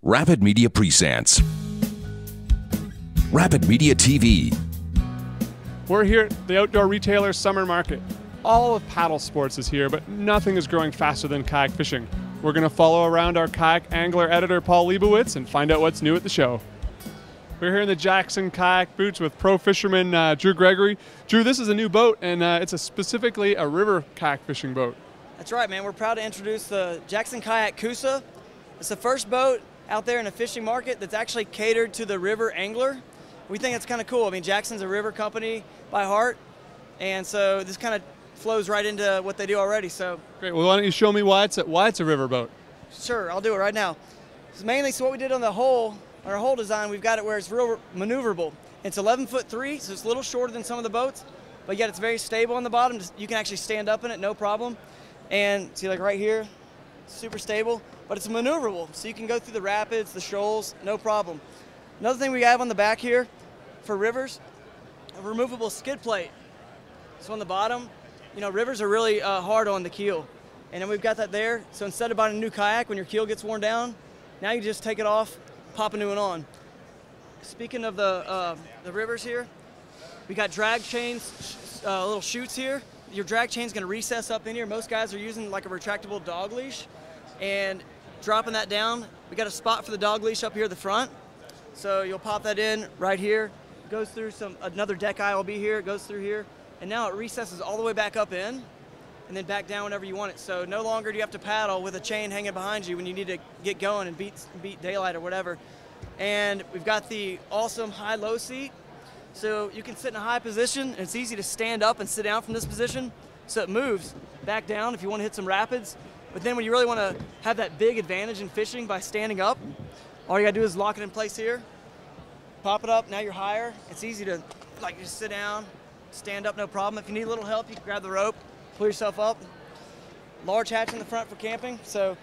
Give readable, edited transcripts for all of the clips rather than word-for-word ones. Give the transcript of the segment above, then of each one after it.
Rapid Media presents Rapid Media TV. We're here at the Outdoor Retailer Summer Market. All of paddle sports is here, but nothing is growing faster than kayak fishing. We're going to follow around our kayak angler editor, Paul Leibowitz, and find out what's new at the show. We're here in the Jackson Kayak boots with pro fisherman Drew Gregory. Drew, this is a new boat, and it's specifically a river kayak fishing boat. That's right, man. We're proud to introduce the Jackson Kayak Coosa. It's the first boat out there in a fishing market that's actually catered to the river angler. We think it's kind of cool. I mean, Jackson's a river company by heart, and so this kind of flows right into what they do already. So great. Well, why don't you show me why it's a river boat? Sure, I'll do it right now. So what we did on the hull, our hull design, we've got it where it's real maneuverable. It's 11'3", so it's a little shorter than some of the boats, but yet it's very stable on the bottom. You can actually stand up in it, no problem. And see, like right here, super stable, but it's maneuverable, so you can go through the rapids, the shoals, no problem. Another thing we have on the back here for rivers, a removable skid plate. So on the bottom, you know, rivers are really hard on the keel, and then we've got that there. So instead of buying a new kayak when your keel gets worn down, now you just take it off, pop a new one on. Speaking of the rivers here, we got drag chains, little chutes here. Your drag chain's gonna recess up in here. Most guys are using like a retractable dog leash and dropping that down. We got a spot for the dog leash up here at the front. So you'll pop that in right here. It goes through another deck eye will be here, it goes through here. And now it recesses all the way back up in and then back down whenever you want it. So no longer do you have to paddle with a chain hanging behind you when you need to get going and beat daylight or whatever. And we've got the awesome high-low seat. So you can sit in a high position, and it's easy to stand up and sit down from this position. So it moves back down if you want to hit some rapids. But then when you really want to have that big advantage in fishing by standing up, all you gotta do is lock it in place here, pop it up, now you're higher. It's easy to like just sit down, stand up, no problem. If you need a little help, you can grab the rope, pull yourself up. Large hatch in the front for camping. So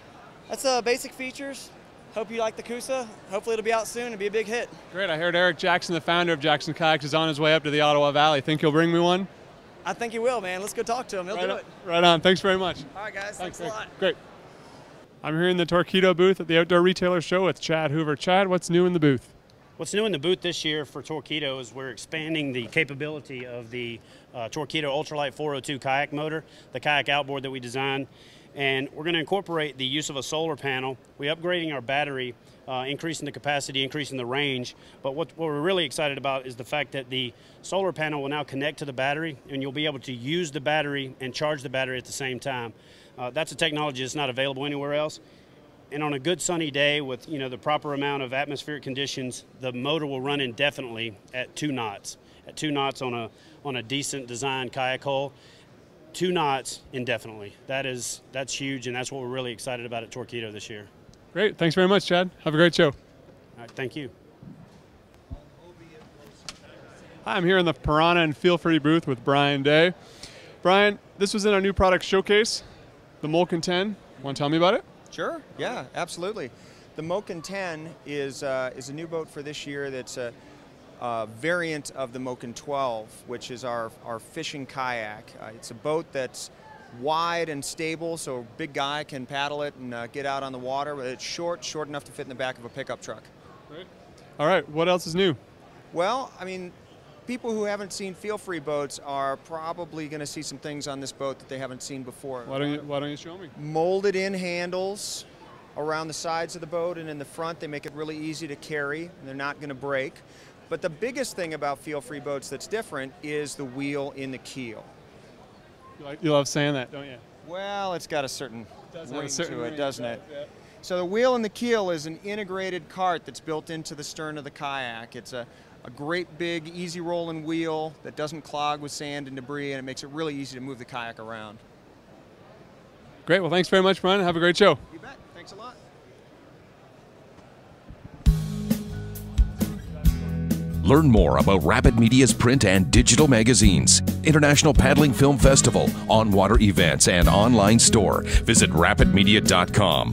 that's basic features. Hope you like the Coosa. Hopefully it'll be out soon and be a big hit. Great, I heard Eric Jackson, the founder of Jackson Kayaks, is on his way up to the Ottawa Valley. Think he'll bring me one? I think he will, man. Let's go talk to him. He'll do it. Right on, thanks very much. All right, guys, thanks a lot. Great. I'm here in the Torqeedo booth at the Outdoor Retailer Show with Chad Hoover. Chad, what's new in the booth? What's new in the booth this year for Torqeedo is we're expanding the capability of the Torqeedo Ultralight 402 kayak motor, the kayak outboard that we designed. And we're going to incorporate the use of a solar panel. We're upgrading our battery, increasing the capacity, increasing the range. But what we're really excited about is the fact that the solar panel will now connect to the battery, and you'll be able to use the battery and charge the battery at the same time. That's a technology that's not available anywhere else. And on a good sunny day with the proper amount of atmospheric conditions, the motor will run indefinitely at 2 knots. At 2 knots on a decent designed kayak hull. 2 knots indefinitely. That's huge, and that's what we're really excited about at Torqeedo this year. Great, thanks very much, Chad. Have a great show. All right, thank you. Hi, I'm here in the Piranha and Feelfree booth with Brian Day. Brian, this was in our new product showcase, the Molken 10. Want to tell me about it? Sure, yeah, absolutely. The Molken 10 is a new boat for this year that's a variant of the Molken 12, which is our fishing kayak. It's a boat that's wide and stable, so a big guy can paddle it and get out on the water, but it's short enough to fit in the back of a pickup truck. Great. All right, what else is new? Well, I mean, people who haven't seen Feelfree boats are probably going to see some things on this boat that they haven't seen before. Why don't you show me? Molded in handles around the sides of the boat and in the front. They make it really easy to carry, and they're not going to break. But the biggest thing about Feelfree boats that's different is the wheel in the keel. You love saying that, don't you? Well, it's got a certain ring to it, doesn't it? Yeah. So the wheel in the keel is an integrated cart that's built into the stern of the kayak. It's a great big easy rolling wheel that doesn't clog with sand and debris, and it makes it really easy to move the kayak around. Great, well thanks very much, Brian. Have a great show. You bet, thanks a lot. Learn more about Rapid Media's print and digital magazines, International Paddling Film Festival, on-water events, and online store. Visit rapidmedia.com.